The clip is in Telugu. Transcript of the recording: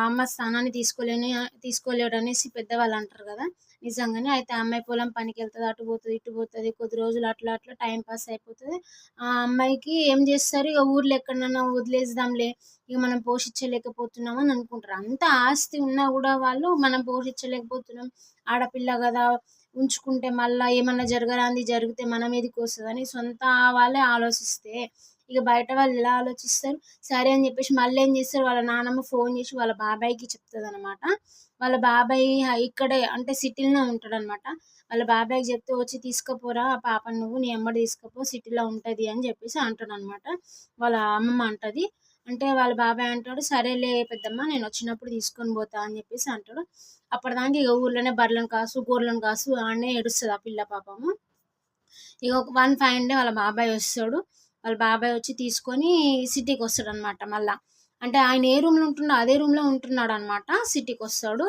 అమ్మ స్థానాన్ని తీసుకోలేడనేసి పెద్దవాళ్ళు అంటారు కదా! నిజంగానే. అయితే ఆ అమ్మాయి పొలం పనికెళ్తది. అటు పోతది, ఇటు పోతది. కొద్ది రోజులు అట్లా అట్లా టైమ్ పాస్ అయిపోతది. ఆ అమ్మాయికి ఏం చేస్తారు, ఇగ ఊర్లో ఎక్కడనన్నా వదిలేద్దాంలే, ఇగ మనం పోషించలేకపోతున్నాం అని అనుకుంటారు. అంత ఆస్తి ఉన్నా గూడా వాళ్ళు మనం పోషించలేకపోతున్నాం, ఆడపిల్ల గదా! ఉంచుకుంటే మళ్ళా ఏమన్నా జరగరానిది జరిగితే మన మీదకొస్తదని సొంత వాళ్ళే ఆలోచిస్తే, ఇగ బయట వాళ్ళు ఎలా ఆలోచిస్తారు? సరే అని జెప్పేసి మళ్ళేం జేస్తారు, వాళ్ళ నానమ్మ ఫోను జేసి వాళ్ళ బాబాయికి చెప్తదనమాట. వాళ్ళ బాబాయ్ ఇక్కడే అంటే సిటీలోనే ఉంటాడనమాట. వాళ్ళ బాబాయికి జెప్తే, "వచ్చి తీసుకపోరా ఆ పాపని నువ్వు, నీ ఎమ్మటి తీసుకపో, సిటీలో ఉంటది" అని జెప్పేసి అంటాడనమాట. వాళ్ళ అమ్మమ్మ అంటది. అంటే వాళ్ళ బాబాయ్ అంటాడు, "సరేలే పెద్దమ్మ, నేనొచ్చినప్పుడు తీసుకొని పోతా" అని జెప్పేసి అంటాడు. అప్పటిదాకా ఇగ ఊర్లోనే బర్రెలను కాసు, గొర్రెలను కాసు ఆడనే ఏడుస్తది ఆ పిల్ల పాపము. ఇగ వన్ ఫైన్ డే వాళ్ళ బాబాయ్ వస్తాడు. వాళ్ళ బాబాయ్ వచ్చి తీసుకొని సిటీకొస్తాడనమాట మళ్ళా. అంటే ఆయన ఏ రూమ్‌లో ఉంటున్నాడో అదే రూమ్‌లో ఉంటున్నాడనమాట. సిటీకొస్తాడు.